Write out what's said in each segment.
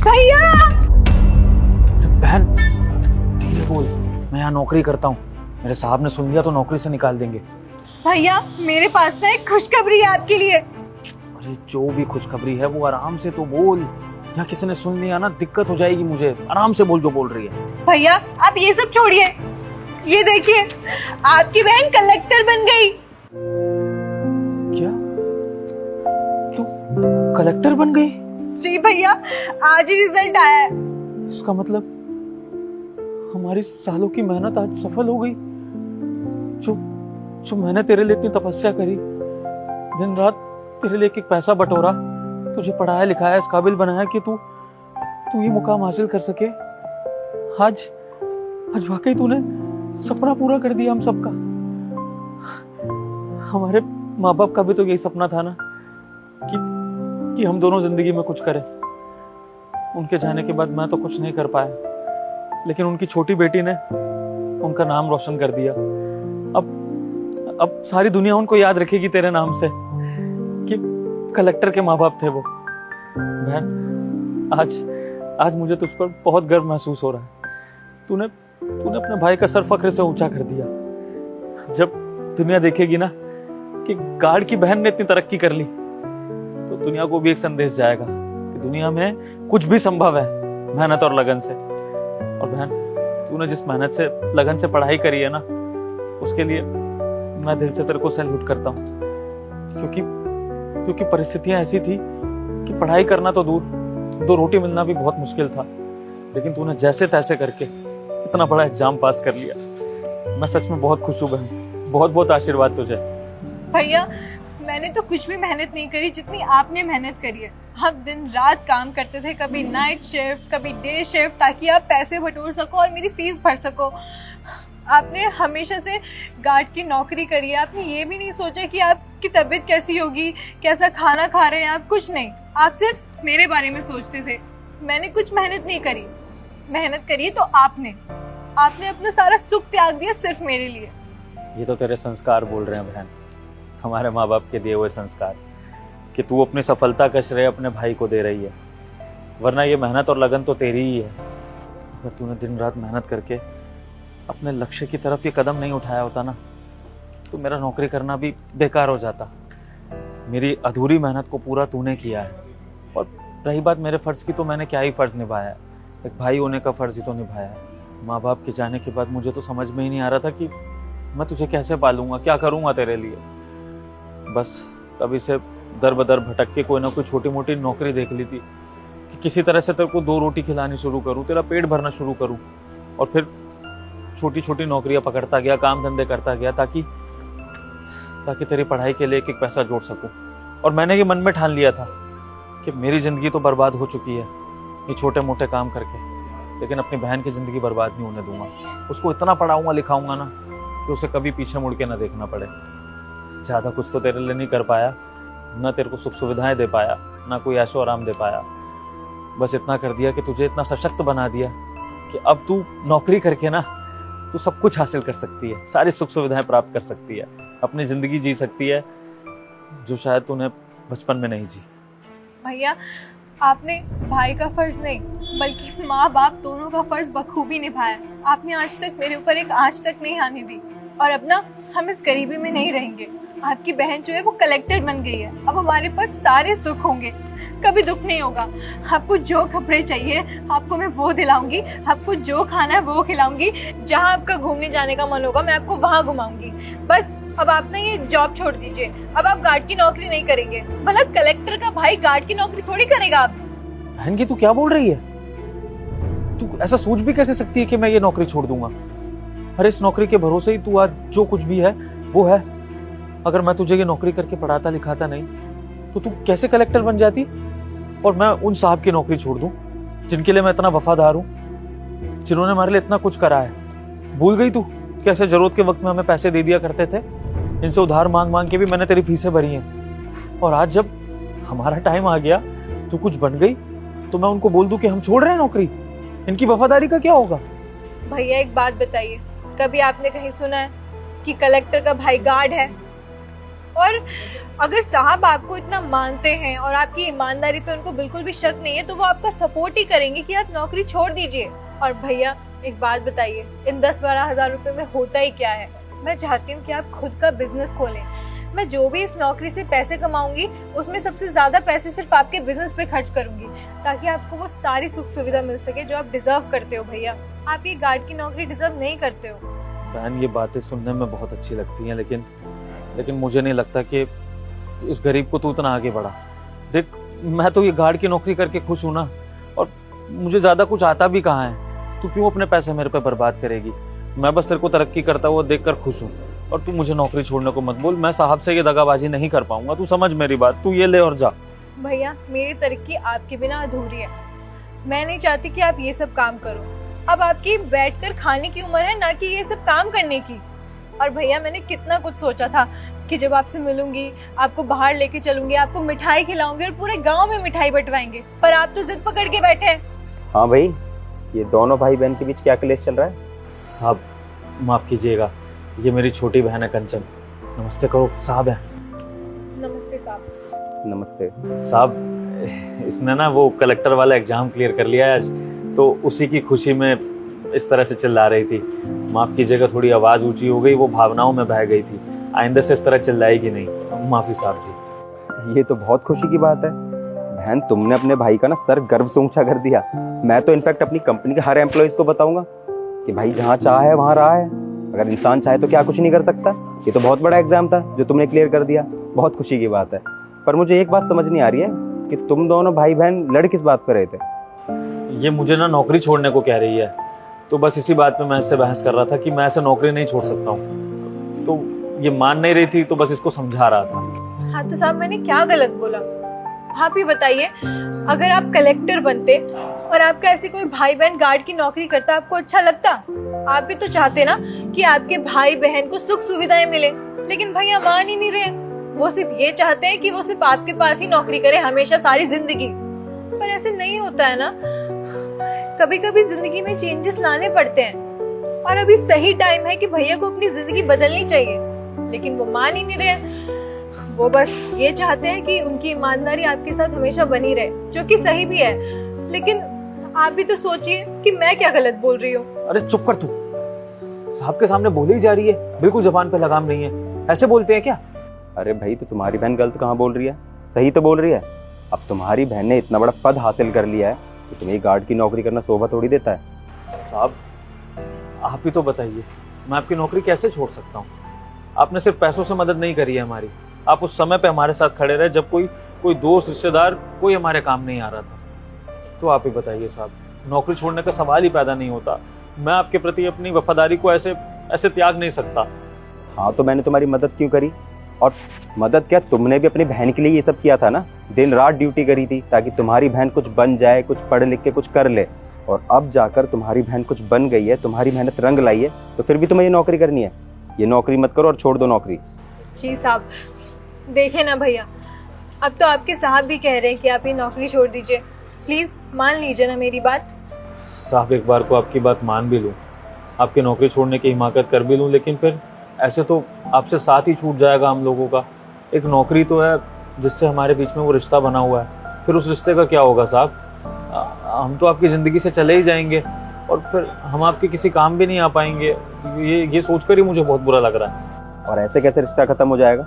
भैया बहन धीरे बोल, मैं यहाँ नौकरी करता हूँ। मेरे साहब ने सुन लिया तो नौकरी से निकाल देंगे। भैया मेरे पास ना एक खुशखबरी है आपके लिए। अरे जो भी खुशखबरी है वो आराम से तो बोल, यहाँ किसी ने सुन लिया ना दिक्कत हो जाएगी मुझे। आराम से बोल जो बोल रही है। भैया आप ये सब छोड़िए, ये देखिए आपकी बहन कलेक्टर बन गई। क्या तू कलेक्टर बन गई? जी भैया, आज ही रिजल्ट आया है। इसका मतलब हमारी सालों की मेहनत आज सफल हो गई। जो जो मैंने तेरे लिए इतनी तपस्या करी, दिन रात तेरे लिए एक एक पैसा बटोरा, तुझे पढ़ाया लिखाया, इस काबिल बनाया कि तू ये मुकाम हासिल कर सके। आज वाकई तूने सपना पूरा कर दिया हम सबका। हमारे माँ बाप का भी तो यही सपना था ना कि हम दोनों जिंदगी में कुछ करें। उनके जाने के बाद मैं तो कुछ नहीं कर पाया, लेकिन उनकी छोटी बेटी ने उनका नाम रोशन कर दिया। अब सारी दुनिया उनको याद रखेगी तेरे नाम से कि कलेक्टर के माँ बाप थे वो। बहन आज मुझे तुझ पर बहुत गर्व महसूस हो रहा है। तूने अपने भाई का सर फख्र से ऊंचा कर दिया। जब दुनिया देखेगी ना कि गार्ड की बहन ने इतनी तरक्की कर ली, तो दुनिया को भी एक संदेश जाएगा कि दुनिया में कुछ भी संभव है मेहनत और लगन से। और बहन तूने जिस मेहनत से लगन से पढ़ाई करी है ना, उसके लिए मैं दिल से तेरे को सैल्यूट करता हूँ। क्योंकि परिस्थितियां ऐसी थी कि पढ़ाई करना तो दूर, दो रोटी मिलना भी बहुत मुश्किल था, लेकिन तूने जैसे तैसे करके इतना बड़ा एग्जाम पास कर लिया। मैं सच में बहुत खुश हूँ बहन। बहुत बहुत आशीर्वाद तुझे। भैया मैंने तो कुछ भी मेहनत नहीं करी जितनी आपने मेहनत करी है। हम दिन रात काम करते थे, कभी नाइट शिफ्ट कभी डे शिफ्ट, ताकि आप पैसे बटोर सको और मेरी फीस भर सको। आपने हमेशा से गार्ड की नौकरी करी है। आपने ये भी नहीं सोचा कि आपकी तबीयत कैसी होगी, कैसा खाना खा रहे हैं आप, कुछ नहीं। आप सिर्फ मेरे बारे में सोचते थे। मैंने कुछ मेहनत नहीं करी, मेहनत करी तो आपने अपना सारा सुख त्याग दिया सिर्फ मेरे लिए। ये तो तेरे संस्कार बोल रहे हैं बहन, हमारे माँ बाप के दिए हुए संस्कार, कि तू अपनी सफलता का श्रेय अपने भाई को दे रही है। वरना ये मेहनत और लगन तो तेरी ही है। अगर तूने दिन रात मेहनत करके अपने लक्ष्य की तरफ ये कदम नहीं उठाया होता ना, तो मेरा नौकरी करना भी बेकार हो जाता। मेरी अधूरी मेहनत को पूरा तूने किया है। और रही बात मेरे फर्ज की, तो मैंने क्या ही फर्ज निभाया है। एक भाई होने का फर्ज ही तो निभाया है। माँ बाप के जाने के बाद मुझे तो समझ में ही नहीं आ रहा था कि मैं तुझे कैसे पालूंगा, क्या करूंगा तेरे लिए। बस तभी से दर बदर भटक के कोई ना कोई छोटी मोटी नौकरी देख ली थी कि किसी तरह से तेरे को दो रोटी खिलानी शुरू करूं, तेरा पेट भरना शुरू करूं। और फिर छोटी छोटी नौकरियां पकड़ता गया, काम धंधे करता गया, ताकि तेरी पढ़ाई के लिए एक एक पैसा जोड़ सकूं। और मैंने ये मन में ठान लिया था कि मेरी जिंदगी तो बर्बाद हो चुकी है ये छोटे मोटे काम करके, लेकिन अपनी बहन की जिंदगी बर्बाद नहीं होने दूंगा। उसको इतना पढ़ाऊंगा लिखाऊंगा ना कि उसे कभी पीछे मुड़ के ना देखना पड़े। ज़्यादा कुछ तो तेरे लिए नहीं कर पाया, ना तेरे को सुख सुविधाएं दे पाया, ना कोई ऐशो आराम दे पाया। बस इतना कर दिया कि तुझे इतना सशक्त बना दिया कि अब तू नौकरी करके ना तू सब कुछ हासिल कर सकती है, सारी सुख सुविधाएं प्राप्त कर सकती है, अपनी जिंदगी जी सकती है जो शायद तूने बचपन में नहीं जी। भैया आपने भाई का फर्ज नहीं बल्कि माँ बाप दोनों का फर्ज बखूबी निभाया। आपने आज तक मेरे ऊपर एक आंच तक नहीं आने दी। और अब ना हम इस गरीबी में नहीं रहेंगे। आपकी बहन जो है वो कलेक्टर बन गई है। अब हमारे पास सारे सुख होंगे, कभी दुख नहीं होगा। आपको जो कपड़े चाहिए आपको मैं वो दिलाऊंगी, आपको जो खाना है वो खिलाऊंगी, जहाँ आपका घूमने जाने का मन होगा मैं आपको वहाँ घुमाऊंगी। बस अब आप ना ये जॉब छोड़ दीजिए। अब आप गार्ड की नौकरी नहीं करेंगे। भला कलेक्टर का भाई गार्ड की नौकरी थोड़ी करेगा। आप बहन की तू क्या बोल रही है? तू ऐसा सोच भी कैसे सकती है कि मैं ये नौकरी छोड़ दूंगा? अरे इस नौकरी के भरोसे ही तू आज जो कुछ भी है वो है। अगर मैं तुझे ये नौकरी करके पढ़ाता लिखाता नहीं तो तू कैसे कलेक्टर बन जाती? और मैं उन साहब की नौकरी छोड़ दूं जिनके लिए मैं इतना वफादार हूं, जिन्होंने हमारे लिए इतना कुछ करा है। भूल गई तू कैसे जरूरत के वक्त में हमें पैसे दे दिया करते थे? इनसे उधार मांग मांग के भी मैंने तेरी फीसें भरी हैं। और आज जब हमारा टाइम आ गया, तू कुछ बन गई, तो मैं उनको बोल दूं कि हम छोड़ रहे हैं नौकरी? इनकी वफादारी का क्या होगा? भैया एक बात बताइए, कभी आपने कहीं सुना है कि कलेक्टर का भाई गार्ड है? और अगर साहब आपको इतना मानते हैं और आपकी ईमानदारी पे उनको बिल्कुल भी शक नहीं है तो वो आपका सपोर्ट ही करेंगे कि आप नौकरी छोड़ दीजिए। और भैया एक बात बताइए, इन 10-12 हजार रुपए में होता ही क्या है? मैं चाहती हूँ कि आप खुद का बिजनेस खोलें। मैं जो भी इस नौकरी से पैसे कमाऊंगी उसमें सबसे ज्यादा पैसे सिर्फ आपके बिजनेस पे खर्च करूंगी, ताकि आपको वो सारी सुख सुविधा मिल सके जो आप डिजर्व करते हो। भैया आप ये गार्ड की नौकरी डिजर्व नहीं करते हो। बहन ये बातें सुनने में बहुत अच्छी लगती हैं, लेकिन मुझे नहीं लगता कि इस गरीब को तू इतना आगे बढ़ा। देख मैं तो ये गार्ड की नौकरी करके खुश हूं ना, और मुझे ज्यादा कुछ आता भी कहाँ है। तू क्यों अपने पैसे मेरे पे बर्बाद करेगी? मैं बस तेरे को तरक्की करता हुआ देखकर खुश हूँ, और तू मुझे नौकरी छोड़ने को मत बोल। मैं साहब से ये दगाबाजी नहीं कर पाऊंगा, तू समझ मेरी बात। तू ये ले और जा। भैया मेरी तरक्की आपके बिना अधूरी है। मैं नहीं चाहती कि आप ये सब काम करो। अब आपकी बैठकर खाने की उम्र है, ना कि ये सब काम करने की। और भैया मैंने कितना कुछ सोचा था कि जब आपसे मिलूंगी आपको बाहर लेके चलूंगी, आपको मिठाई खिलाऊंगी और पूरे गांव में मिठाई बंटवाएंगे, पर आप तो जिद पकड़ के बैठे हैं। हाँ भाई, ये दोनों भाई बहन के बीच क्या क्लेश चल रहा है? साहब माफ कीजिएगा, ये मेरी छोटी बहन है कंचन। नमस्ते करो। साहब है। नमस्ते साहब। नमस्ते साहब इसने ना वो कलेक्टर वाला एग्जाम क्लियर कर लिया है आज, तो उसी की खुशी में इस तरह से चिल्ला रही थी। माफ कीजिएगा, थोड़ी आवाज ऊंची हो गई, वो भावनाओं में बह गई थी। आइंदा से इस तरह चिल्लाएगी नहीं। माफी साहब जी। ये तो बहुत खुशी की बात है बहन, तुमने अपने भाई का ना सर गर्व से ऊंचा कर दिया। मैं तो इनफैक्ट अपनी कंपनी के हर एम्प्लॉइज को बताऊंगा कि भाई जहाँ चाह है वहाँ रहा है। अगर इंसान चाहे तो क्या कुछ नहीं कर सकता। ये तो बहुत बड़ा एग्जाम था जो तुमने क्लियर कर दिया, बहुत खुशी की बात है। पर मुझे एक बात समझ नहीं आ रही है कि तुम दोनों भाई बहन लड़ किस बात पर रहे थे? ये मुझे ना नौकरी छोड़ने को कह रही है, तो बस इसी बात पे मैं इससे बहस कर रहा था कि मैं ऐसे नौकरी नहीं छोड़ सकता हूँ। तो ये मान नहीं रही थी, तो बस इसको समझा रहा था। हाँ तो साहब मैंने क्या गलत बोला? आप ही बताइए, अगर आप कलेक्टर बनते और आपका ऐसे कोई भाई बहन गार्ड की नौकरी करता, आपको अच्छा लगता? आप भी तो चाहते ना कि आपके भाई बहन को सुख सुविधाएं मिले, लेकिन भैया मान ही नहीं रहे। वो सिर्फ ये चाहते हैं कि वो सिर्फ आपके पास ही नौकरी करे हमेशा सारी जिंदगी। पर ऐसे नहीं होता है ना, कभी कभी जिंदगी में चेंजेस लाने पड़ते हैं, और अभी सही टाइम है कि भैया को अपनी जिंदगी बदलनी चाहिए, लेकिन वो मान ही नहीं रहे। वो बस ये चाहते हैं कि उनकी ईमानदारी आपके साथ हमेशा बनी रहे, जो कि सही भी है। लेकिन आप भी तो सोचिए कि मैं क्या गलत बोल रही हूँ। अरे चुप कर तू, साहब के सामने बोली ही जा रही है, बिल्कुल जबान पे लगाम नहीं है। ऐसे बोलते हैं क्या? अरे भाई, तो तुम्हारी बहन गलत कहाँ बोल रही है? सही तो बोल रही है। अब तुम्हारी बहन ने इतना बड़ा पद हासिल कर लिया है तो तुम्हें गार्ड की नौकरी करना शोभा थोड़ी देता है। साहब आप ही तो बताइए, मैं आपकी नौकरी कैसे छोड़ सकता हूँ? आपने सिर्फ पैसों से मदद नहीं करी है हमारी, आप उस समय पे हमारे साथ खड़े रहे जब कोई दोस्त रिश्तेदार कोई हमारे काम नहीं आ रहा था। तो आप ही बताइए साहब, नौकरी छोड़ने का सवाल ही पैदा नहीं होता। मैं आपके प्रति अपनी वफादारी को ऐसे त्याग नहीं सकता। हाँ तो मैंने तुम्हारी मदद क्यों करी? और मदद क्या, तुमने भी अपनी बहन के लिए ये सब किया था ना, दिन रात ड्यूटी करी थी ताकि तुम्हारी बहन कुछ बन जाए, कुछ पढ़ लिख के कुछ कर ले। और अब जाकर तुम्हारी बहन कुछ बन गई है, तुम्हारी मेहनत रंग लाई है, तो फिर भी तुम्हें ये नौकरी करनी है? ये नौकरी मत करो और छोड़ दो नौकरी। जी साहब देखे ना भैया, अब तो आपके साहब भी कह रहे हैं कि आप ये नौकरी छोड़ दीजिए। प्लीज मान लीजिए ना मेरी बात। साहब एक बार को आपकी बात मान भी लूं, आपकी नौकरी छोड़ने की हिमाकत कर भी लूं, लेकिन फिर ऐसे तो आपसे साथ ही छूट जाएगा हम लोगों का। एक नौकरी तो है जिससे हमारे बीच में वो रिश्ता बना हुआ है, फिर उस रिश्ते का क्या होगा साहब? हम तो आपकी ज़िंदगी से चले ही जाएंगे और फिर हम आपके किसी काम भी नहीं आ पाएंगे। ये सोचकर ही मुझे बहुत बुरा लग रहा है। और ऐसे कैसे रिश्ता खत्म हो जाएगा?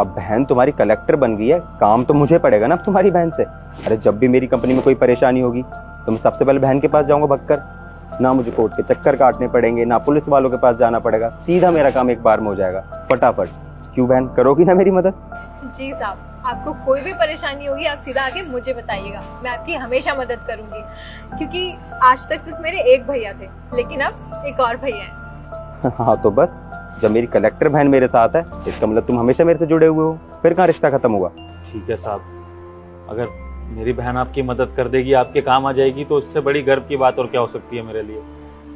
अब बहन तुम्हारी कलेक्टर बन गई है, काम तो मुझे पड़ेगा ना अब तुम्हारी बहन से। अरे जब भी मेरी कंपनी में कोई परेशानी होगी तो मैं सबसे पहले बहन के पास जाऊंगा भगकर। ना मुझे कोर्ट के चक्कर काटने पड़ेंगे, ना पुलिस वालों के पास जाना पड़ेगा, सीधा मेरा काम एक बार में हो जाएगा फटाफट। क्यों बहन, करोगी ना मेरी मदद? जी साहब, आपको कोई भी परेशानी होगी आप सीधा आके मुझे बताइएगा, मैं आपकी हमेशा मदद करूंगी। क्योंकि आज तक सिर्फ मेरे एक भैया थे, लेकिन अब एक और भैया है। हाँ तो बस, जब मेरी कलेक्टर बहन मेरे साथ है इसका मतलब तुम हमेशा मेरे से जुड़े हुए हो, फिर कहाँ रिश्ता खत्म हुआ? ठीक है साहब, अगर मेरी बहन आपकी मदद कर देगी, आपके काम आ जाएगी, तो इससे बड़ी गर्व की बात और क्या हो सकती है मेरे लिए।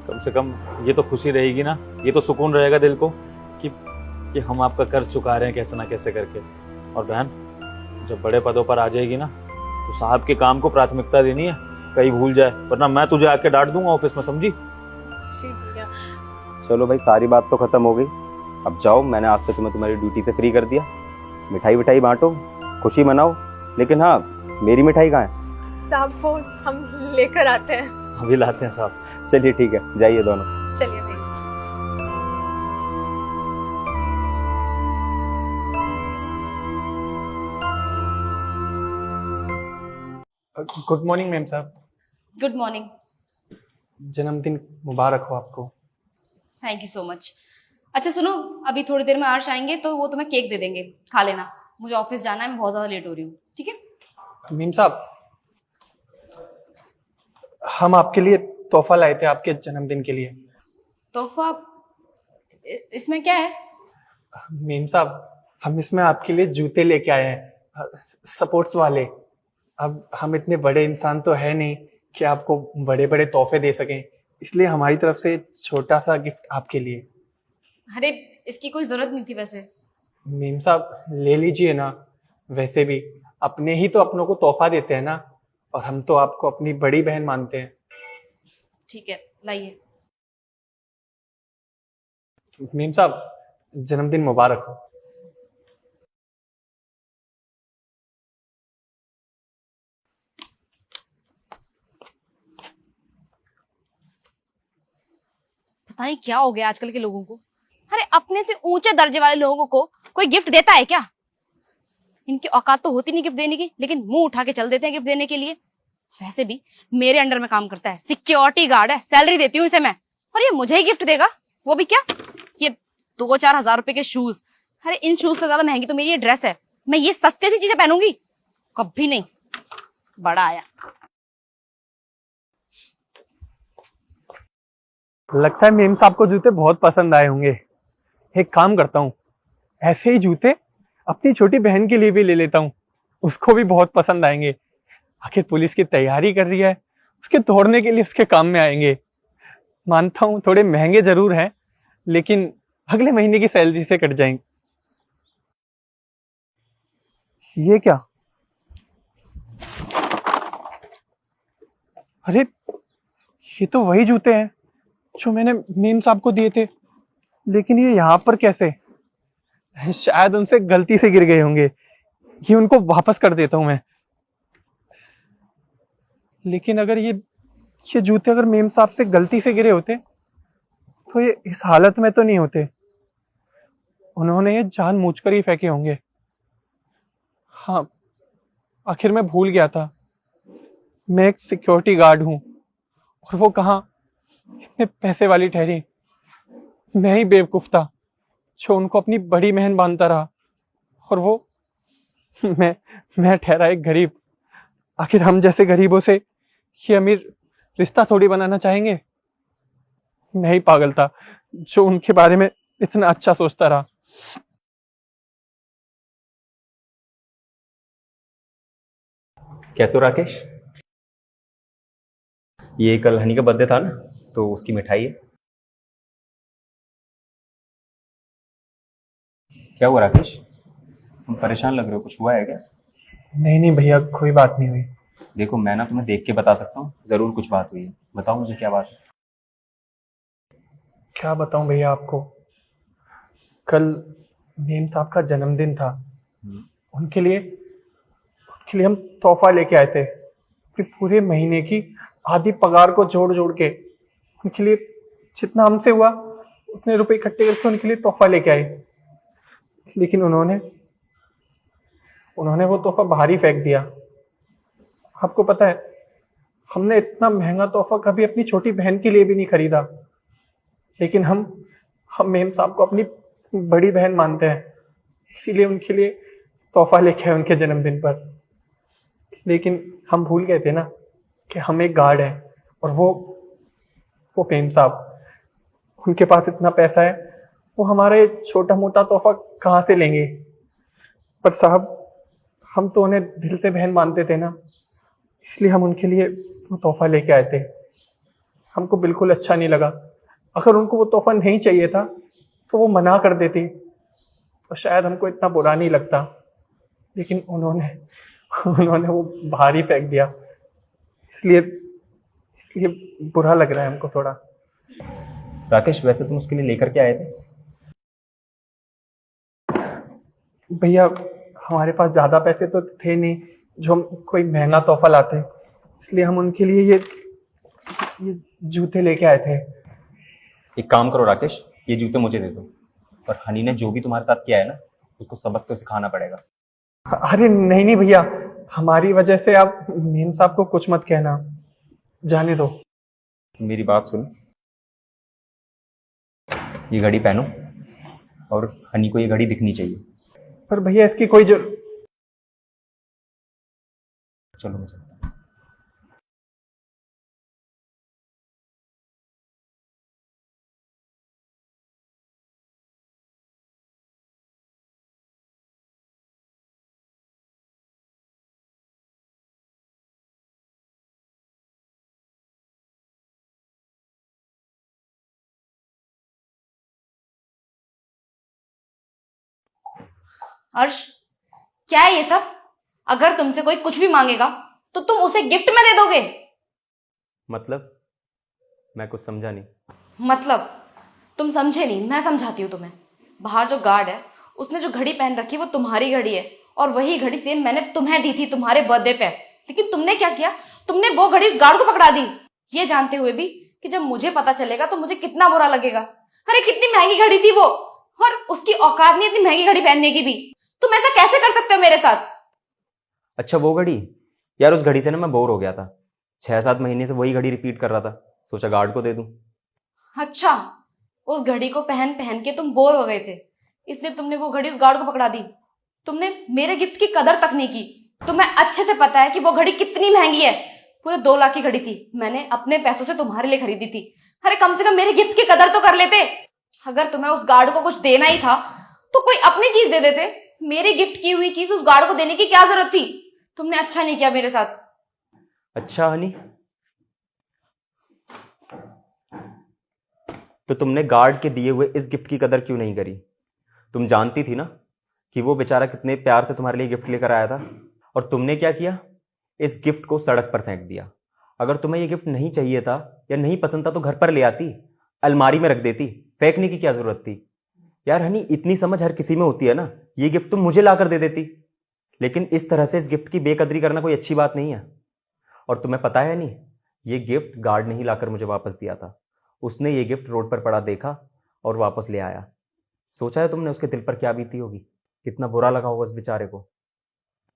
कम से कम ये तो खुशी रहेगी ना, ये तो सुकून रहेगा दिल को कि हम आपका कर्ज चुका रहे हैं कैसे ना कैसे करके। और बहन जब बड़े पदों पर आ जाएगी ना, तो साहब के काम को प्राथमिकता देनी है, कहीं भूल जाए, वरना मैं तुझे आके डांट दूंगा ऑफिस में, समझी? जी भैया। चलो भाई, सारी बात तो खत्म हो गई, अब जाओ। मैंने आज से तुम्हें तुम्हारी ड्यूटी से फ्री कर दिया, मिठाई विठाई बांटो, खुशी मनाओ, लेकिन हाँ मेरी मिठाई कहाँ है? साहब वो हम लेकर आते हैं। अभी लाते हैं साहब। चलिए ठीक है, जाइए दोनों। चलिए भाई। गुड मॉर्निंग मैम साहब। Good morning. जन्मदिन मुबारक हो आपको। Thank you so much. अच्छा सुनो, अभी थोड़ी देर में आर्श आएंगे तो वो तुम्हें केक दे देंगे, खा लेना। मुझे ऑफिस जाना है, मैं बहुत ज्यादा लेट हो रही हूँ। ठीक है मैम साहब, हम आपके लिए तोहफा लाए थे आपके जन्मदिन के लिए। तोहफा? इसमें क्या है? मैम साहब, हम इसमें आपके लिए जूते लेके आए हैं, स्पोर्ट्स वाले। अब हम इतने बड़े इंसान तो है नहीं कि आपको बड़े बड़े तोहफे दे सकें, इसलिए हमारी तरफ से छोटा सा गिफ्ट आपके लिए। अरे इसकी कोई जरूरत नहीं थी वैसे। मैम साहब ले लीजिए ना, वैसे भी अपने ही तो अपनों को तोहफा देते हैं ना, और हम तो आपको अपनी बड़ी बहन मानते हैं। ठीक है, लाइए। मैम साहब जन्मदिन मुबारक हो। पता नहीं क्या हो गया आजकल के लोगों को। अरे अपने से ऊंचे दर्जे वाले लोगों को कोई गिफ्ट देता है क्या? इनकी औकात तो होती नहीं गिफ्ट देने की, लेकिन मुंह उठा के चल देते हैं गिफ्ट देने के लिए। वैसे भी मेरे अंडर में काम करता है, सिक्योरिटी गार्ड है, सैलरी देती हूँ इसे मैं, और ये मुझे ही गिफ्ट देगा? वो भी क्या, ये 2-4 हजार रुपए के शूज। अरे इन शूज से ज्यादा महंगी तो मेरी ये ड्रेस है, मैं ये सस्ते सी चीजें पहनूंगी कभी नहीं। बड़ा आया। लगता है मेम साहब को जूते बहुत पसंद आए होंगे। एक काम करता हूँ, ऐसे ही जूते अपनी छोटी बहन के लिए भी ले लेता हूँ, उसको भी बहुत पसंद आएंगे। आखिर पुलिस की तैयारी कर रही है, उसके दौड़ने के लिए उसके काम में आएंगे। मानता हूँ थोड़े महंगे जरूर हैं, लेकिन अगले महीने की सैलरी से कट जाएंगे। ये क्या? अरे ये तो वही जूते हैं जो मैंने मेम साहब को दिए थे, लेकिन ये यहाँ पर कैसे? शायद उनसे गलती से गिर गए होंगे। ये उनको वापस कर देता हूं मैं। लेकिन अगर ये जूते अगर मेम साहब से गलती से गिरे होते तो ये इस हालत में तो नहीं होते। उन्होंने ये जानबूझकर ही फेंके होंगे। हाँ, आखिर मैं भूल गया था, मैं एक सिक्योरिटी गार्ड हूं, और वो कहाँ इतने पैसे वाली ठहरी। मैं ही बेवकूफ था जो उनको अपनी बड़ी बहन मानता रहा, और वो मैं ठहरा एक गरीब। आखिर हम जैसे गरीबों से ये अमीर रिश्ता थोड़ी बनाना चाहेंगे। मैं ही पागल था जो उनके बारे में इतना अच्छा सोचता रहा। कैसे हो राकेश? ये कल हनी का बर्थडे था ना, तो उसकी मिठाई है। क्या हुआ राकेश, तुम परेशान लग रहे हो, कुछ हुआ है क्या? नहीं भैया, कोई बात नहीं हुई। देखो मैं ना तुम्हें देख के बता सकता हूँ, जरूर कुछ बात हुई है। बताओ मुझे क्या बात है। क्या बताऊं भैया आपको, कल मेम साहब का जन्मदिन था। उनके लिए हम तोहफा लेके आए थे। फिर पूरे महीने की आधी पगार को जोड़ जोड़ के उनके लिए जितना हमसे हुआ उतने रुपए इकट्ठे करके उनके लिए तोहफा लेके आए। लेकिन उन्होंने वो तोहफा बाहर ही फेंक दिया। आपको पता है, हमने इतना महंगा तोहफा कभी अपनी छोटी बहन के लिए भी नहीं खरीदा, लेकिन हम मेम साहब को अपनी बड़ी बहन मानते हैं, इसीलिए उनके लिए तोहफा लेके आए उनके जन्मदिन पर। लेकिन हम भूल गए थे ना कि हम एक गार्ड हैं, और वो मेम साहब, उनके पास इतना पैसा है, वो हमारे छोटा मोटा तोहफा कहाँ से लेंगे? पर साहब, हम तो उन्हें दिल से बहन मानते थे ना, इसलिए हम उनके लिए वो तोहफा लेके आए थे। हमको बिल्कुल अच्छा नहीं लगा। अगर उनको वो तोहफा नहीं चाहिए था तो वो मना कर देती, तो शायद हमको इतना बुरा नहीं लगता। लेकिन उन्होंने वो बाहर ही फेंक दिया, इसलिए बुरा लग रहा है हमको थोड़ा। राकेश वैसे तुम उसके लिए लेकर के आए थे? भैया हमारे पास ज़्यादा पैसे तो थे नहीं जो हम कोई महंगा तोहफा लाते, इसलिए हम उनके लिए ये जूते लेके आए थे। एक काम करो राकेश, ये जूते मुझे दे दो, और हनी ने जो भी तुम्हारे साथ किया है ना, उसको सबक तो सिखाना पड़ेगा। अरे नहीं नहीं भैया, हमारी वजह से आप मेम साहब को कुछ मत कहना, जाने दो। मेरी बात सुन, ये घड़ी पहनो और हनी को ये घड़ी दिखनी चाहिए। पर भैया इसकी कोई चलो मैं चलता हूं। अर्श, क्या है ये सब? अगर तुमसे कोई कुछ भी मांगेगा तो तुम उसे गिफ्ट में दे दोगे? मतलब मैं कुछ समझा नहीं। मतलब तुम समझे नहीं, मैं समझाती हूँ तुम्हें। बाहर जो गार्ड है उसने जो घड़ी पहन रखी वो तुम्हारी घड़ी है, और वही घड़ी सेम मैंने तुम्हें दी थी तुम्हारे बर्थडे पे। लेकिन तुमने क्या किया, तुमने वो घड़ी उस गार्ड को पकड़ा दी, ये जानते हुए भी कि जब मुझे पता चलेगा तो मुझे कितना बुरा लगेगा। अरे कितनी महंगी घड़ी थी वो, और उसकी औकात नहीं इतनी महंगी घड़ी पहनने की भी। तुम ऐसा कैसे कर सकते हो मेरे साथ? अच्छा वो घड़ी, यार उस घड़ी से ना मैं बोर हो गया था, 6-7 महीने से वही घड़ी रिपीट कर रहा था, सोचा गार्ड को दे दूं। अच्छा, उस घड़ी को पहन पहन के तुम बोर हो गए थे, इसलिए तुमने वो घड़ी उस गार्ड को पकड़ा दी। तुमने मेरे गिफ्ट की कदर तक नहीं की। तुम्हें अच्छे से पता है कि वो घड़ी कितनी महंगी है, पूरे 2 लाख की घड़ी थी, मैंने अपने पैसों से तुम्हारे लिए खरीदी थी। अरे कम से कम मेरे गिफ्ट की कदर तो कर लेते। अगर तुम्हें उस गार्ड को कुछ देना ही था तो कोई अपनी चीज दे देते। मेरी गिफ्ट की हुई चीज उस गार्ड को देने की क्या जरूरत थी? तुमने अच्छा नहीं किया मेरे साथ। अच्छा हनी, तो तुमने गार्ड के दिए हुए इस गिफ्ट की कदर क्यों नहीं करी? तुम जानती थी ना कि वो बेचारा कितने प्यार से तुम्हारे लिए गिफ्ट लेकर आया था, और तुमने क्या किया, इस गिफ्ट को सड़क पर फेंक दिया। अगर तुम्हें ये गिफ्ट नहीं चाहिए था या नहीं पसंद था तो घर पर ले आती, अलमारी में रख देती, फेंकने की क्या जरूरत थी? यार हनी, इतनी समझ हर किसी में होती है ना, ये गिफ्ट तुम मुझे लाकर दे देती। लेकिन इस तरह से इस गिफ्ट की बेकदरी करना कोई अच्छी बात नहीं है। और तुम्हें पता है नहीं, ये गिफ्ट गार्ड ने ही लाकर मुझे वापस दिया था। उसने ये गिफ्ट रोड पर पड़ा देखा और वापस ले आया। सोचा है तुमने उसके दिल पर क्या बीती होगी, कितना बुरा लगा होगा उस बेचारे को।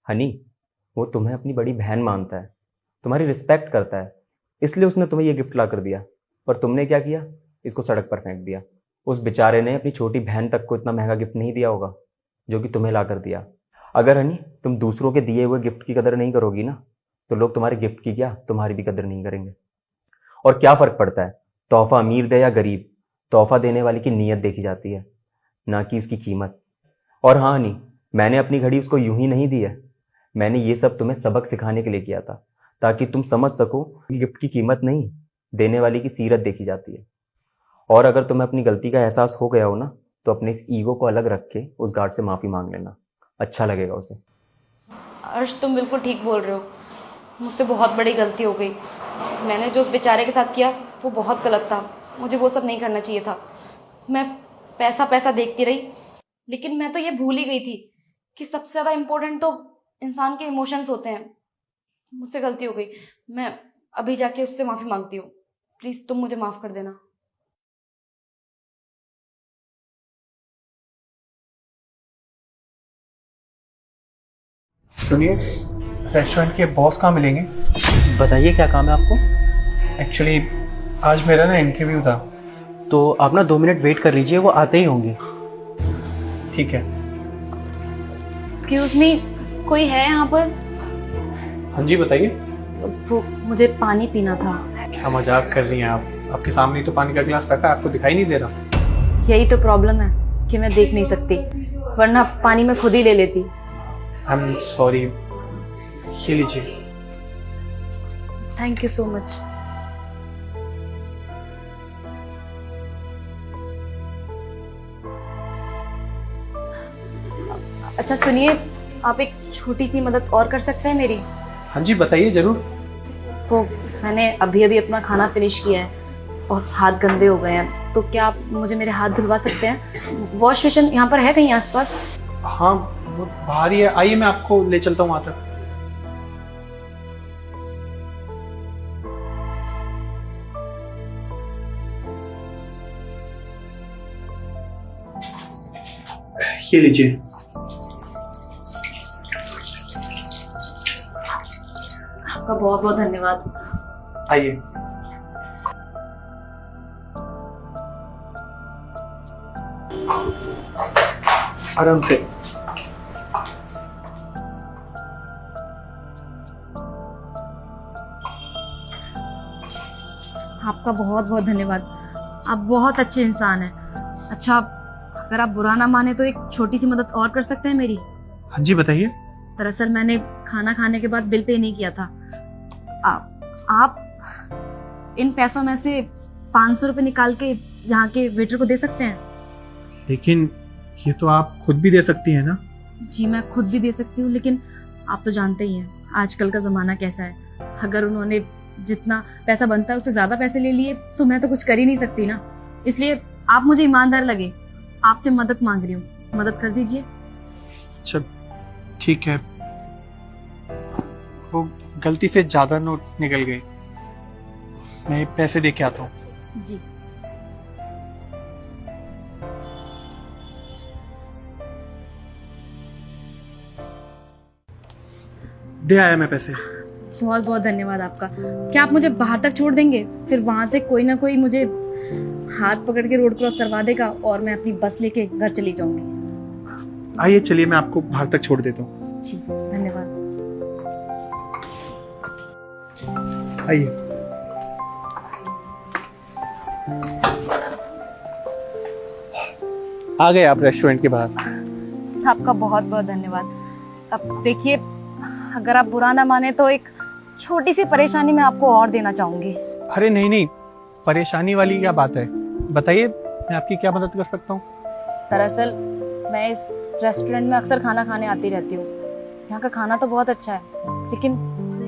हनी, वो तुम्हें अपनी बड़ी बहन मानता है, तुम्हारी रिस्पेक्ट करता है, इसलिए उसने तुम्हें ये गिफ्ट लाकर दिया। पर तुमने क्या किया, इसको सड़क पर फेंक दिया। उस बेचारे ने अपनी छोटी बहन तक को इतना महंगा गिफ्ट नहीं दिया होगा जो कि तुम्हें लाकर दिया। अगर हनी तुम दूसरों के दिए हुए गिफ्ट की कदर नहीं करोगी ना, तो लोग तुम्हारे गिफ्ट की क्या, तुम्हारी भी कदर नहीं करेंगे। और क्या फर्क पड़ता है तोहफा अमीर दे या गरीब, तोहफा देने वाले की नीयत देखी जाती है, ना कि उसकी कीमत। और हाँ हनी, मैंने अपनी घड़ी उसको यूं ही नहीं दी है, मैंने ये सब तुम्हें सबक सिखाने के लिए किया था, ताकि तुम समझ सको कि गिफ्ट की कीमत नहीं, देने वाले की सीरत देखी जाती है। और अगर तुम्हें अपनी गलती का एहसास हो गया हो ना, तो अपने इस ईगो को अलग रख के उस गार्ड से माफ़ी मांग लेना, अच्छा लगेगा उसे। अर्श, तुम बिल्कुल ठीक बोल रहे हो, मुझसे बहुत बड़ी गलती हो गई। मैंने जो उस बेचारे के साथ किया वो बहुत गलत था, मुझे वो सब नहीं करना चाहिए था। मैं पैसा पैसा देखती रही, लेकिन मैं तो ये भूल ही गई थी कि सबसे ज़्यादा इम्पोर्टेंट तो इंसान के इमोशंस होते हैं। मुझसे गलती हो गई, मैं अभी जाके उससे माफ़ी मांगती हूँ। प्लीज़ तुम मुझे माफ़ कर देना। सुनिए, रेस्टोरेंट के बॉस कहाँ मिलेंगे? बताइए क्या काम है आपको? एक्चुअली आज मेरा ना इंटरव्यू था। तो आप ना 2 मिनट वेट कर लीजिए, वो आते ही होंगे। ठीक है। एक्सक्यूज मी, कोई है यहाँ पर? हाँ जी बताइए। वो मुझे पानी पीना था। क्या मजाक कर रही हैं आप? आपके सामने ही तो पानी का गिलास रखा है, आपको दिखाई नहीं दे रहा? यही तो प्रॉब्लम है कि मैं देख नहीं सकती, वरना पानी मैं खुद ही ले लेती। आई एम सॉरी, ये लीजिए। Thank you so much. अच्छा सुनिए, आप एक छोटी सी मदद और कर सकते हैं मेरी? हाँ जी बताइए जरूर। वो मैंने अभी अभी अपना खाना फिनिश किया है और हाथ गंदे हो गए हैं, तो क्या आप मुझे मेरे हाथ धुलवा सकते हैं? वॉश बेसिन यहाँ पर है कहीं आसपास? हाँ वो बाहर ही है, आइए मैं आपको ले चलता हूँ वहां तक। ये लीजिए। आपका बहुत बहुत धन्यवाद। आइए। आराम से। आपका बहुत बहुत धन्यवाद। आप बहुत अच्छे इंसान हैं। अच्छा, अगर आप बुरा ना माने तो एक छोटी सी मदद और कर सकते हैं मेरी? हाँ जी बताइए। दरअसल मैंने खाना खाने के बाद बिल पे नहीं किया था। आप इन पैसों में से 500 रुपये निकाल के यहाँ के वेटर को दे सकते हैं? लेकिन ये तो आप खुद भी दे सकती हैं ना। जी मैं खुद भी दे सकती हूँ, लेकिन आप तो जानते ही हैं आजकल का ज़माना कैसा है। अगर उन्होंने जितना पैसा बनता है उससे ज़्यादा पैसे ले लिए तो मैं तो कुछ कर ही नहीं सकती ना। इसलिए आप मुझे ईमानदार लगे, आपसे मदद मांग रही हूँ, मदद कर दीजिए। अच्छा ठीक है। वो गलती से ज़्यादा नोट निकल गए, मैं पैसे दे के आता हूँ। जी दे आया मैं पैसे। बहुत बहुत धन्यवाद आपका। क्या आप मुझे बाहर तक छोड़ देंगे? फिर वहां से कोई ना कोई मुझे हाथ पकड़ के रोड क्रॉस करवा देगा और मैं अपनी बस लेके घर चली जाऊंगी। आइए चलिए मैं आपको बाहर तक छोड़ देता हूँ। जी धन्यवाद। आइए। आ गए आप रेस्टोरेंट के बाहर। आपका बहुत बहुत धन्यवाद। अब देखिए, अगर आप बुरा ना माने तो एक छोटी सी परेशानी मैं आपको और देना चाहूंगी। अरे नहीं नहीं, परेशानी वाली क्या बात है, बताइए मैं आपकी क्या मदद कर सकता हूँ। दरअसल मैं इस रेस्टोरेंट में अक्सर खाना खाने आती रहती हूँ। यहाँ का खाना तो बहुत अच्छा है, लेकिन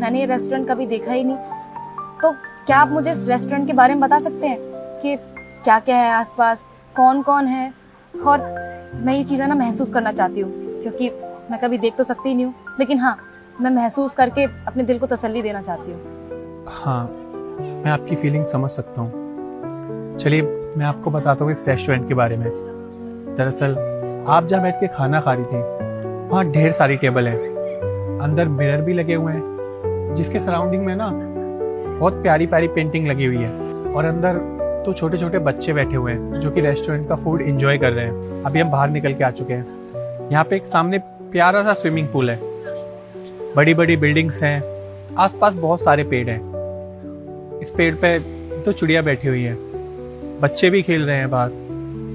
मैंने ये रेस्टोरेंट कभी देखा ही नहीं। तो क्या आप मुझे इस रेस्टोरेंट के बारे में बता सकते हैं कि क्या क्या है आसपास, कौन कौन है? और मैं ये चीज़ें ना महसूस करना चाहती हूँ, क्योंकि मैं कभी देख तो सकती नहीं हूँ, लेकिन हाँ मैं महसूस करके अपने दिल को तसल्ली देना चाहती हूँ। हाँ मैं आपकी फीलिंग समझ सकता हूँ। चलिए मैं आपको बताता हूँ इस रेस्टोरेंट के बारे में। दरअसल आप जहाँ बैठ के खाना खा रही थी वहाँ ढेर सारी टेबल हैं, अंदर मिरर भी लगे हुए हैं जिसके सराउंडिंग में ना बहुत प्यारी प्यारी पेंटिंग लगी हुई है, और अंदर तो छोटे छोटे बच्चे बैठे हुए हैं जो कि रेस्टोरेंट का फूड एंजॉय कर रहे हैं। अभी हम बाहर निकल के आ चुके हैं। यहाँ पे एक सामने प्यारा सा स्विमिंग पूल है, बड़ी बड़ी बिल्डिंग्स हैं, आसपास बहुत सारे पेड़ हैं। इस पेड़ पे तो चिड़िया बैठी हुई है, बच्चे भी खेल रहे हैं बाहर,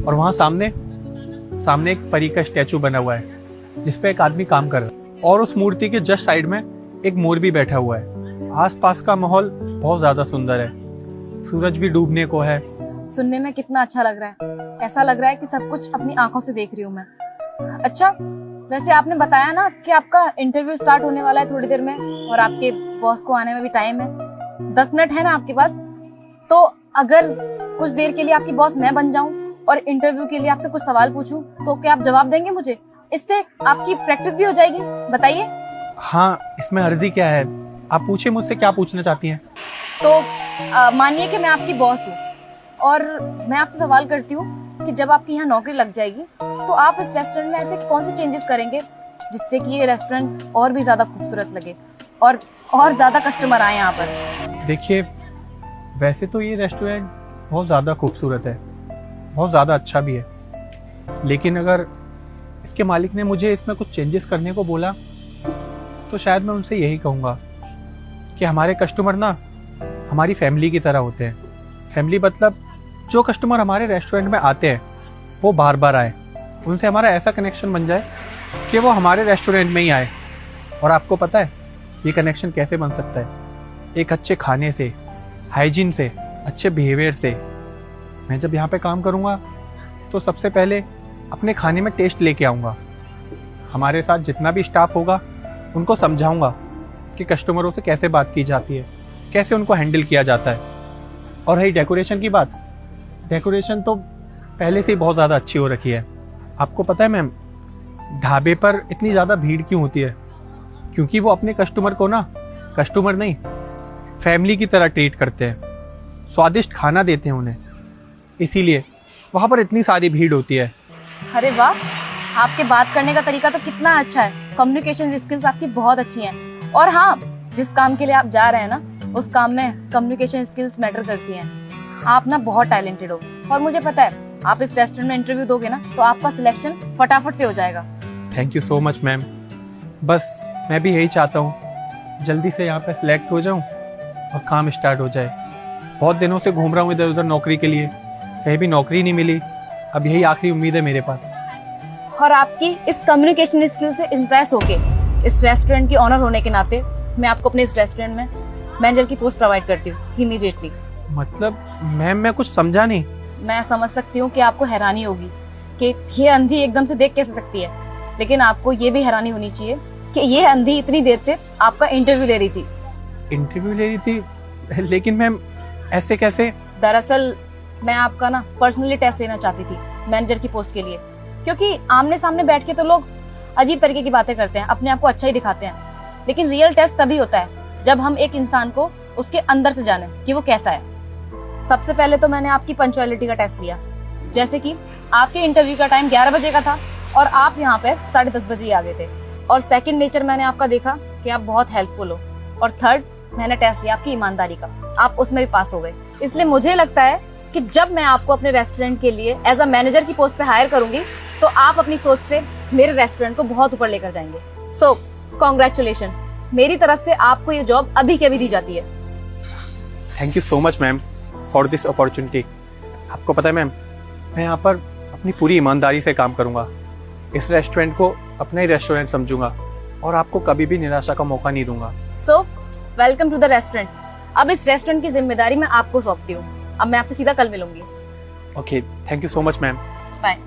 और वहाँ सामने एक परी का स्टैचू बना हुआ है जिसपे एक आदमी काम कर रहा है, और उस मूर्ति के जस्ट साइड में एक मोर भी बैठा हुआ है। आसपास का माहौल बहुत ज्यादा सुंदर है, सूरज भी डूबने को है। सुनने में कितना अच्छा लग रहा है, ऐसा लग रहा है कि सब कुछ अपनी आंखों से देख रही हूँ मैं। अच्छा, वैसे आपने बताया ना कि आपका इंटरव्यू स्टार्ट होने वाला है थोड़ी देर में, और आपके बॉस को आने में भी टाइम है, 10 मिनट है ना आपके पास? तो अगर कुछ देर के लिए आपकी बॉस मैं बन जाऊं और इंटरव्यू के लिए आपसे कुछ सवाल पूछूं तो क्या आप जवाब देंगे मुझे? इससे आपकी प्रैक्टिस भी हो जाएगी। बताइए। हाँ इसमें अर्जी क्या है, आप पूछिए मुझसे क्या पूछना चाहती हैं। तो मानिए कि मैं आपकी बॉस हूँ और मैं आपसे सवाल करती हूँ कि जब आपकी यहाँ नौकरी लग जाएगी तो आप इस रेस्टोरेंट में ऐसे कौन से चेंजेस करेंगे जिससे कि ये रेस्टोरेंट और भी ज्यादा खूबसूरत लगे और ज्यादा कस्टमर आए यहाँ पर? देखिए वैसे तो ये रेस्टोरेंट बहुत ज़्यादा खूबसूरत है, बहुत ज़्यादा अच्छा भी है, लेकिन अगर इसके मालिक ने मुझे इसमें कुछ चेंजेस करने को बोला तो शायद मैं उनसे यही कहूँगा कि हमारे कस्टमर ना हमारी फैमिली की तरह होते हैं। फैमिली मतलब जो कस्टमर हमारे रेस्टोरेंट में आते हैं वो बार बार आए, उनसे हमारा ऐसा कनेक्शन बन जाए कि वो हमारे रेस्टोरेंट में ही आए। और आपको पता है ये कनेक्शन कैसे बन सकता है? एक अच्छे खाने से, हाइजीन से, अच्छे बिहेवियर से। मैं जब यहाँ पे काम करूँगा तो सबसे पहले अपने खाने में टेस्ट लेके आऊँगा, हमारे साथ जितना भी स्टाफ होगा उनको समझाऊँगा कि कस्टमरों से कैसे बात की जाती है, कैसे उनको हैंडल किया जाता है। और रही डेकोरेशन की बात, डेकोरेशन तो पहले से ही बहुत ज़्यादा अच्छी हो रखी है। आपको पता है मैम, ढाबे पर इतनी ज़्यादा भीड़ क्यों होती है? क्योंकि वो अपने कस्टमर को ना कस्टमर नहीं फैमिली की तरह ट्रीट करते हैं, स्वादिष्ट खाना देते हैं उन्हें, इसीलिए वहाँ पर इतनी सारी भीड़ होती है। अरे वाह, आपके बात करने का तरीका तो कितना अच्छा है। कम्युनिकेशन स्किल्स आपकी बहुत अच्छी हैं। और हाँ, जिस काम के लिए आप जा रहे हैं ना, उस काम में कम्युनिकेशन स्किल्स मैटर करती हैं। आप ना बहुत टैलेंटेड हो और मुझे पता है आप इस रेस्टोरेंट में इंटरव्यू दोगे ना तो आपका सिलेक्शन फटाफट से हो जाएगा। Thank you so much ma'am. बस मैं भी यही चाहता हूँ जल्दी से यहाँ पे सिलेक्ट हो जाऊँ और काम स्टार्ट हो जाए। बहुत दिनों से घूम रहा हूँ इधर उधर नौकरी के लिए, कहीं भी नौकरी नहीं मिली। अब यही आखिरी उम्मीद है मेरे पास। और आपकी इस कम्युनिकेशन स्किल से इम्प्रेस होके इस रेस्टोरेंट की ऑनर होने के नाते मैं आपको अपने इस रेस्टोरेंट में मैनेजर की पोस्ट प्रोवाइड करती हूँ इमीडिएटली। मतलब मैम मैं कुछ समझा नहीं। मैं समझ सकती हूँ कि आपको हैरानी होगी कि ये अंधी एकदम से देख कैसे सकती है, लेकिन आपको ये भी हैरानी होनी चाहिए कि ये अंधी इतनी देर से आपका इंटरव्यू ले रही थी। इंटरव्यू ले रही थी? लेकिन मैम ऐसे कैसे? दरअसल मैं आपका ना पर्सनली टेस्ट लेना चाहती थी मैनेजर की पोस्ट के लिए, क्योंकि आमने सामने बैठ के तो लोग अजीब तरीके की बातें करते हैं, अपने आप को अच्छा ही दिखाते हैं, लेकिन रियल टेस्ट तभी होता है जब हम एक इंसान को उसके अंदर से जाने कि वो कैसा है। सबसे पहले तो मैंने आपकी पंक्चुअलिटी का टेस्ट लिया, जैसे कि आपके इंटरव्यू का टाइम 11 बजे का था और आप यहाँ पे 10:30 बजे आ गए थे। और सेकंड नेचर मैंने आपका देखा कि आप बहुत हेल्पफुल हो। और थर्ड मैंने टेस्ट लिया आपकी ईमानदारी का, आप उसमें भी पास हो गए। इसलिए मुझे लगता है कि जब मैं आपको अपने रेस्टोरेंट के लिए एज अ मैनेजर की पोस्ट पे हायर करूंगी तो आप अपनी सोच से मेरे रेस्टोरेंट को बहुत ऊपर लेकर जाएंगे। सो कॉन्ग्रेचुलेशन, मेरी तरफ से आपको ये जॉब अभी के अभी दी जाती है। Thank you so much ma'am for this opportunity. आपको पता है मैम, मैं यहाँ पर अपनी पूरी ईमानदारी से काम करूँगा, इस रेस्टोरेंट को अपना ही रेस्टोरेंट समझूंगा और आपको कभी भी निराशा का मौका नहीं दूंगा। So welcome to the restaurant. अब इस रेस्टोरेंट की जिम्मेदारी मैं आपको सौंपती हूँ। अब मैं आपसे सीधा कल मिलूंगी। Okay, thank you so much ma'am. Bye.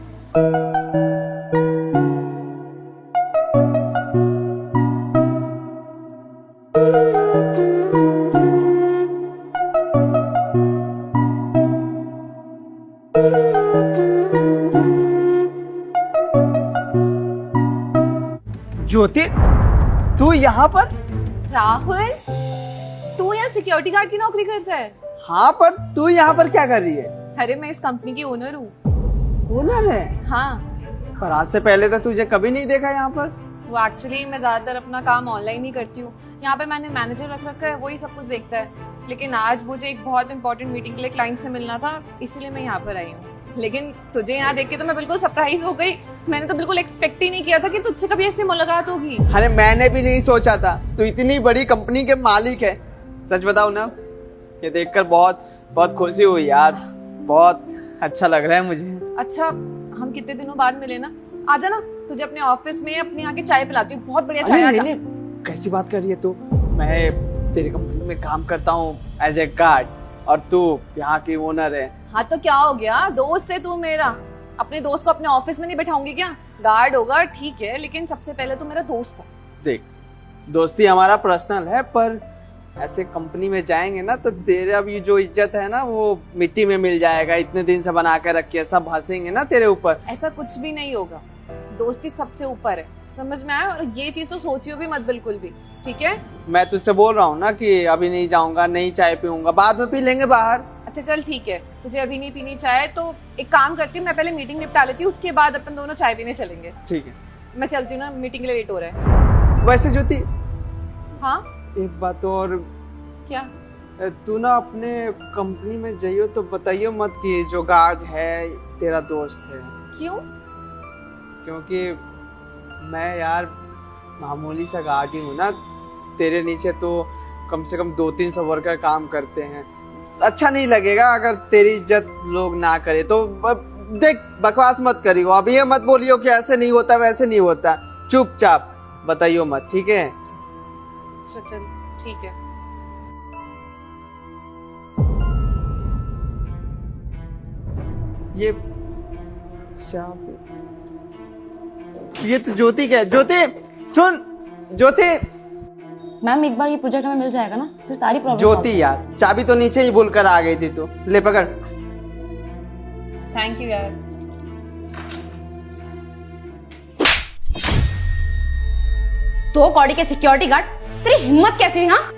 Jyoti, तू यहाँ पर? राहुल, तू यहाँ सिक्योरिटी गार्ड की नौकरी करता है? हाँ, पर तू यहाँ पर क्या कर रही है? अरे मैं इस कंपनी की ओनर हूँ। ओनर है? हाँ। पर आज से पहले तो तुझे कभी नहीं देखा यहाँ पर। वो एक्चुअली मैं ज्यादातर अपना काम ऑनलाइन ही करती हूँ। यहाँ पे मैंने मैनेजर रख रखा है, वही सब कुछ देखता है। लेकिन आज मुझे एक बहुत इंपॉर्टेंट मीटिंग के लिए क्लाइंट से मिलना था, इसीलिए मैं यहाँ पर आई हूँ। लेकिन तुझे यहाँ देख के तो मैं बिल्कुल सरप्राइज हो गई। मैंने तो बिल्कुल एक्सपेक्ट ही नहीं किया था कि तुझसे कभी ऐसी मुलाकात होगी। अरे मैंने भी नहीं सोचा था, तू इतनी बड़ी कंपनी के मालिक है। सच बताऊँ ना, ये देखकर बहुत बहुत खुशी हुई यार, बहुत अच्छा लग रहा है मुझे। अच्छा, हम कितने दिनों बाद मिले ना, आजा ना, तुझे अपने ऑफिस में अपने यहाँ की चाय पिलाती हूँ, बहुत बढ़िया चाय। नहीं, नहीं, कैसी बात कर रही है तू? मैं तेरी कंपनी में काम करता हूँ एज ए गार्ड और तू यहाँ की ओनर है। हाँ तो क्या हो गया, दोस्त है तू मेरा। अपने दोस्त को अपने ऑफिस में नहीं बैठाऊंगी क्या? गार्ड होगा ठीक है, लेकिन सबसे पहले तो मेरा दोस्त है। देख, दोस्ती हमारा पर्सनल है, पर ऐसे कंपनी में जाएंगे ना तो तेरे अब ये जो इज्जत है ना वो मिट्टी में मिल जाएगा। इतने दिन से बना के रखी है, सब हंसेंगे ना तेरे ऊपर। ऐसा कुछ भी नहीं होगा, दोस्ती सबसे ऊपर है, समझ में आया? और ये चीज तो सोचियो भी मत बिल्कुल भी, ठीक है? मैं तुझसे बोल रहा हूँ ना कि अभी नहीं जाऊंगा, नहीं चाय पीऊंगा, बाद में पी लेंगे बाहर। अच्छा चल ठीक है, तुझे अभी नहीं पीनी चाय तो एक काम करती हूँ, मैं पहले मीटिंग निपटा लेती हूँ, उसके बाद अपन दोनों चाय पीने चलेंगे। ठीक है, मैं चलती हूँ ना, मीटिंग के लिए लेट हो रहा है। वैसे ज्योति, हाँ एक बात और, क्या? तू ना अपने कंपनी में जाइयो तो बताइयो मत कि जो गार्ड है तेरा दोस्त है। क्यों? क्योंकि मैं यार मामूली सा गार्ड ही हूँ ना, तेरे नीचे तो कम से कम 200-300 वर्कर काम करते हैं। अच्छा नहीं लगेगा अगर तेरी इज्जत लोग ना करे तो। देख, बकवास मत करियो, अब ये मत बोलियो कि ऐसे नहीं होता वैसे नहीं होता, चुपचाप बताइयो मत, ठीक है? अच्छा चल ठीक है। ये तो ज्योति क्या है? ज्योति सुन, ज्योति। मैम एक बार ये प्रोजेक्ट हमें मिल जाएगा ना, फिर सारी प्रॉब्लम। ज्योति यार, चाबी तो नीचे ही भूल कर आ गई थी तू, ले पकड़। थैंक यू यार। 2 कौड़ी के सिक्योरिटी गार्ड, तेरी हिम्मत कैसी हुई? हाँ,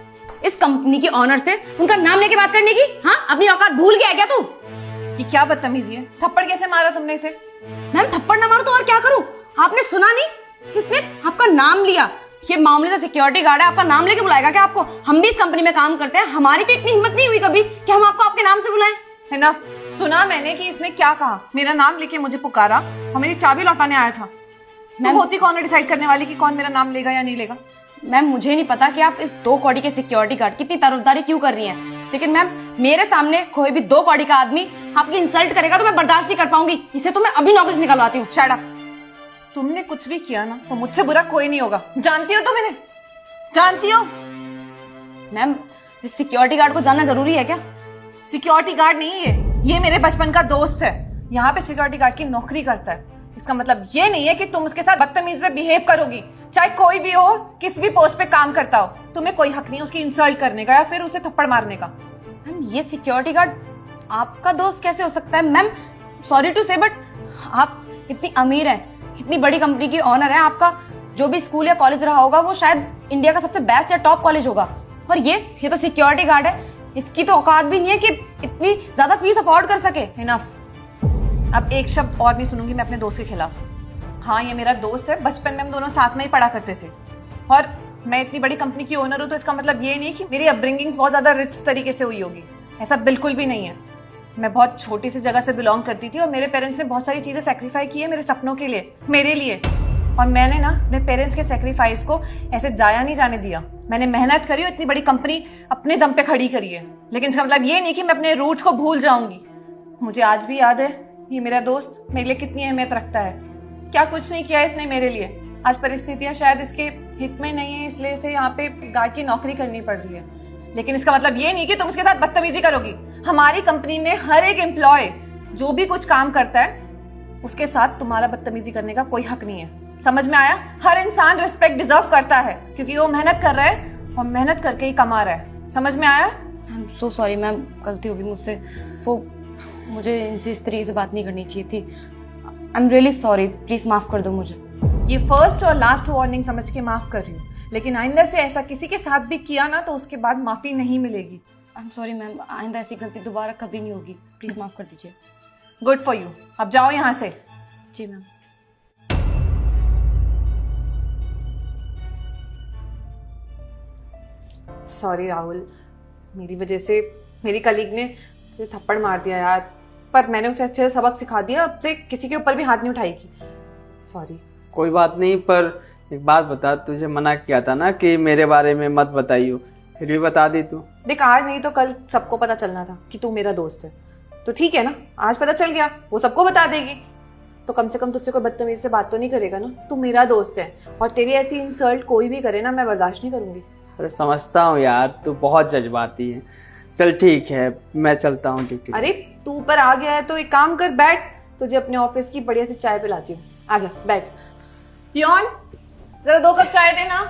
इस कंपनी की ऑनर से उनका नाम लेके बात करने की? हाँ, अपनी औकात भूल गया क्या तू? ये क्या बदतमीजी है? थप्पड़ कैसे मारा तुमने इसे? मैम थप्पड़ ना मारो तो और क्या करूं? आपने सुना नहीं? किसने आपका नाम लिया? ये मामले का सिक्योरिटी गार्ड है, आपका नाम लेके बुलाएगा क्या आपको? हम भी इस कंपनी में काम करते हैं, हमारी तो इतनी हिम्मत नहीं हुई कभी कि हम आपको आपके नाम से बुलाएं। इनफ। सुना मैंने कि इसने क्या कहा, मेरा नाम लेके मुझे पुकारा और मेरी चाबी लौटाने आया था। तुम होती कौन है डिसाइड करने वाली कि कौन मेरा नाम लेगा या नहीं लेगा? मैम मुझे नहीं पता कि आप इस 2 कौड़ी के सिक्योरिटी गार्ड की इतनी तरफदारी क्यों कर रही हैं, लेकिन मैम मेरे सामने कोई भी 2 कौड़ी का आदमी आपकी इंसल्ट करेगा तो मैं बर्दाश्त नहीं कर पाऊंगी। इसे तो मैं अभी नौकरी से निकलवाती हूँ। Shut up. तुमने कुछ भी किया ना तो मुझसे बुरा कोई नहीं होगा, जानती हो तुम इन्हें? जानती हो? मैम इस सिक्योरिटी गार्ड को जानना जरूरी है क्या? सिक्योरिटी गार्ड नहीं है ये मेरे बचपन का दोस्त है, यहाँ पे सिक्योरिटी गार्ड की नौकरी करता है। इसका मतलब ये नहीं है कि तुम उसके साथ बदतमीजी से बिहेव करोगी, चाहे कोई भी हो, किस भी पोस्ट पे काम करता हो। तुम्हें कोई हक नहीं है उसकी इंसल्ट करने का या फिर उसे थप्पड़ मारने का। मैम ये सिक्योरिटी गार्ड आपका दोस्त कैसे हो सकता है? मैम सॉरी टू से बट आप इतनी अमीर हैं, इतनी बड़ी कंपनी की ऑनर है, आपका जो भी स्कूल या कॉलेज रहा होगा वो शायद इंडिया का सबसे बेस्ट या टॉप कॉलेज होगा, और ये तो सिक्योरिटी गार्ड है। इसकी तो औकात भी नहीं है कि इतनी ज्यादा फीस अफोर्ड कर सके। इनफ। अब एक शब्द और नहीं सुनूंगी मैं अपने दोस्त के खिलाफ। हाँ ये मेरा दोस्त है, बचपन में हम दोनों साथ में ही पढ़ा करते थे, और मैं इतनी बड़ी कंपनी की ओनर हूँ तो इसका मतलब ये नहीं कि मेरी अपब्रिंगिंग बहुत ज्यादा रिच तरीके से हुई होगी, ऐसा बिल्कुल भी नहीं है। मैं बहुत छोटी सी जगह से बिलोंग करती थी और मेरे पेरेंट्स ने बहुत सारी चीजें सेक्रीफाई की है मेरे सपनों के लिए, मेरे लिए, और मैंने ना अपने पेरेंट्स के सेक्रीफाइस को ऐसे जाया नहीं जाने दिया। मैंने मेहनत करी और इतनी बड़ी कंपनी अपने दम पे खड़ी करी है, लेकिन इसका मतलब ये नहीं कि मैं अपने रूट्स को भूल जाऊंगी। मुझे आज भी याद है ये मेरा दोस्त मेरे लिए कितनी अहमियत रखता है। क्या कुछ नहीं किया इसने मेरे लिए। आज परिस्थितियां शायद इसके हित में नहीं है, इसलिए इसे यहाँ पे गार्ड की नौकरी करनी पड़ रही है, लेकिन इसका मतलब ये नहीं कि तुम उसके साथ बदतमीजी करोगी। हमारी कंपनी में हर एक एम्प्लॉय जो भी कुछ काम करता है उसके साथ तुम्हारा बदतमीजी करने का कोई हक नहीं है। समझ में आया? हर इंसान रिस्पेक्ट डिजर्व करता है क्योंकि वो मेहनत कर रहा है और मेहनत करके ही कमा रहा है। समझ में आया? I am so sorry ma'am, गलती होगी मुझसे। वो मुझे इनसे इस तरीके से बात नहीं करनी चाहिए थी। I am really sorry, please माफ कर दो मुझे। ये फर्स्ट और लास्ट वार्निंग समझ के माफ कर रही हूँ, लेकिन आइंदा से ऐसा किसी के साथ भी किया ना तो उसके बाद माफी नहीं मिलेगी। आई एम सॉरी मैम, आइंदा ऐसी गलती दोबारा कभी नहीं होगी, प्लीज माफ कर दीजिए। Good for you. अब जाओ यहाँ से। जी मैम। सॉरी राहुल, मेरी वजह से मेरी कलीग ने तुझे थप्पड़ मार दिया यार, पर मैंने उसे अच्छे से सबक सिखा दिया, अब से किसी के ऊपर भी हाथ नहीं उठाएगी। सॉरी। कोई बात नहीं, पर एक बात बता, तुझे मना किया था ना कि मेरे बारे में मत बताइयो, फिर भी बता दी तू। देख आज नहीं तो कल सबको पता चलना था कि तू मेरा दोस्त है, तो ठीक है ना, आज पता चल गया, वो सबको बता देगी, तो कम से कम तुझसे कोई बदतमीजी से बात तो नहीं करेगा ना। तू मेरा दोस्त है और तेरी ऐसी इंसल्ट कोई भी करे ना मैं बर्दाश्त नहीं करूंगी। अरे समझता हूँ यार, तू बहुत जज्बाती है। चल ठीक है, मैं चलता हूँ ड्यूटी। अरे तू ऊपर आ गया है तो एक काम कर, बैठ, तुझे अपने ऑफिस की बढ़िया सी चाय पिलाती हूँ। आजा बैठ। पियोन जरा 2 कप चाय देना।